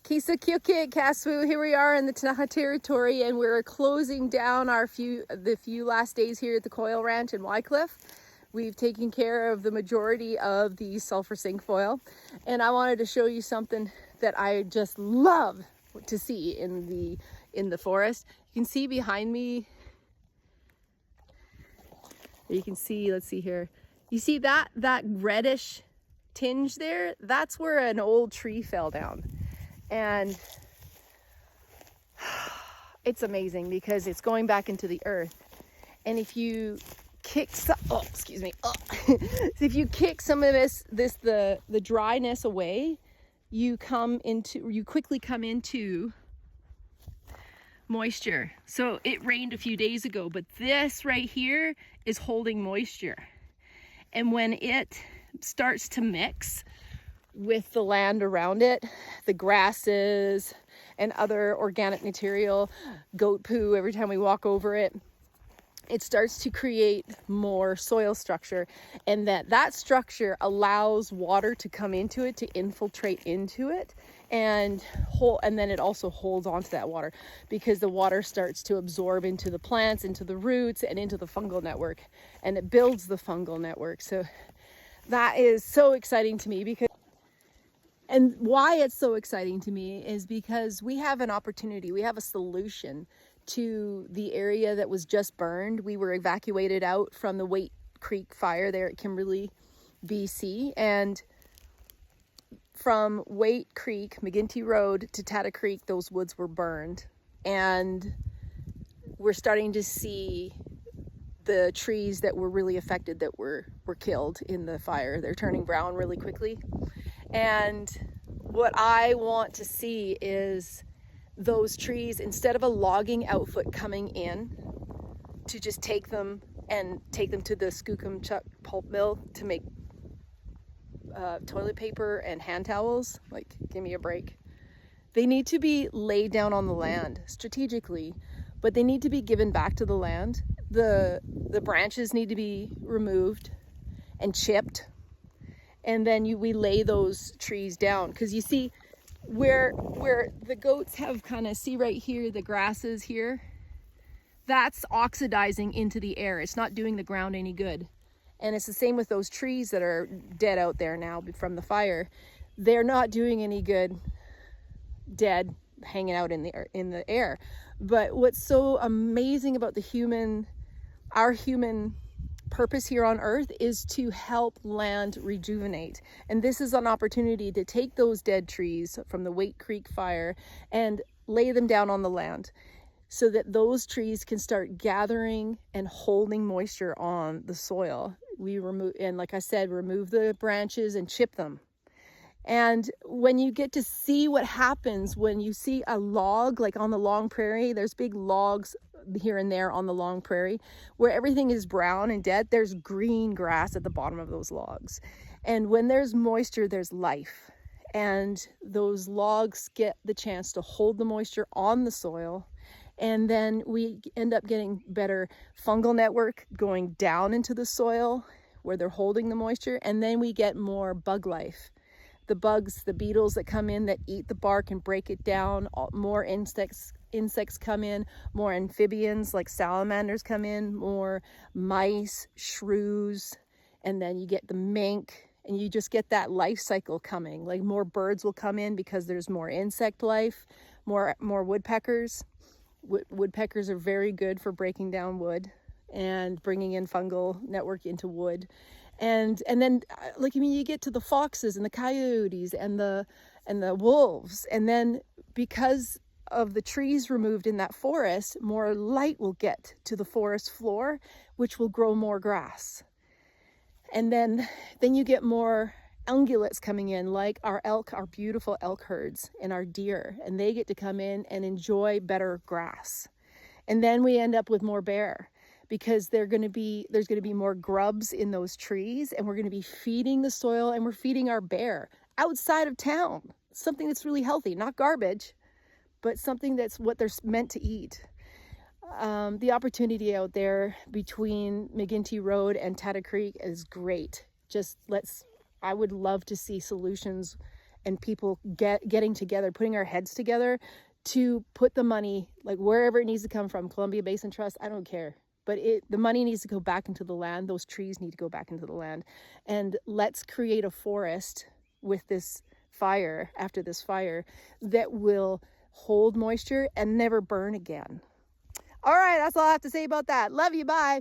Kaswu. Here we are in the Ktunaxa Territory, and we're closing down the few last days here at the Coil Ranch in Wycliffe. We've taken care of the majority of the sulfur cinquefoil, and I wanted to show you something that I just love to see in the forest. You can see behind me. You can see. Let's see here. You see that reddish tinge there? That's where an old tree fell down. And it's amazing because it's going back into the earth. And if you kick some, if you kick some of the dryness away, you quickly come into moisture. So it rained a few days ago, but this right here is holding moisture. And when it starts to mix with the land around it, the grasses and other organic material, goat poo every time we walk over it, it starts to create more soil structure, and that structure allows water to come into it, to infiltrate into it, and then it also holds on to that water because the water starts to absorb into the plants, into the roots, and into the fungal network, and it builds the fungal network. So that is so exciting to me and why it's so exciting to me is because we have an opportunity, we have a solution to the area that was just burned. We were evacuated out from the Waite Creek fire there at Kimberley, BC, and from Waite Creek, McGinty Road to Tata Creek, those woods were burned, and we're starting to see the trees that were really affected, that were killed in the fire. They're turning brown really quickly. And what I want to see is those trees, instead of a logging outfit coming in to just take them to the Skookumchuck pulp mill to make toilet paper and hand towels, like, give me a break. They need to be laid down on the land strategically, but they need to be given back to the land. The branches need to be removed and chipped, and then we lay those trees down, because you see where the goats have see right here, the grasses here, that's oxidizing into the air. It's not doing the ground any good. And it's the same with those trees that are dead out there now from the fire. They're not doing any good dead, hanging out in the air. But what's so amazing about our human purpose here on earth is to help land rejuvenate. And this is an opportunity to take those dead trees from the Waite Creek fire and lay them down on the land so that those trees can start gathering and holding moisture on the soil. We remove the branches and chip them. And when you get to see what happens when you see a log, like on the long prairie, there's big logs here and there on the long prairie where everything is brown and dead, there's green grass at the bottom of those logs. And when there's moisture, there's life. And those logs get the chance to hold the moisture on the soil. And then we end up getting better fungal network going down into the soil where they're holding the moisture. And then we get more bug life. The bugs, the beetles that come in that eat the bark and break it down, more insects come in, more amphibians like salamanders come in, more mice, shrews, and then you get the mink, and you just get that life cycle coming. Like more birds will come in because there's more insect life, more woodpeckers. Woodpeckers are very good for breaking down wood and bringing in fungal network into wood. And then you get to the foxes and the coyotes and the wolves, and then because of the trees removed in that forest, more light will get to the forest floor, which will grow more grass. And then you get more ungulates coming in, like our elk, our beautiful elk herds, and our deer, and they get to come in and enjoy better grass. And then we end up with more bear, because there's going to be more grubs in those trees, and we're going to be feeding the soil, and we're feeding our bear outside of town. Something that's really healthy, not garbage, but something that's what they're meant to eat. The opportunity out there between McGinty Road and Tata Creek is great. I would love to see solutions and people getting together, putting our heads together to put the money, like wherever it needs to come from, Columbia Basin Trust, I don't care. But the money needs to go back into the land. Those trees need to go back into the land. And let's create a forest with this fire, after this fire, that will hold moisture and never burn again. All right, that's all I have to say about that. Love you, bye.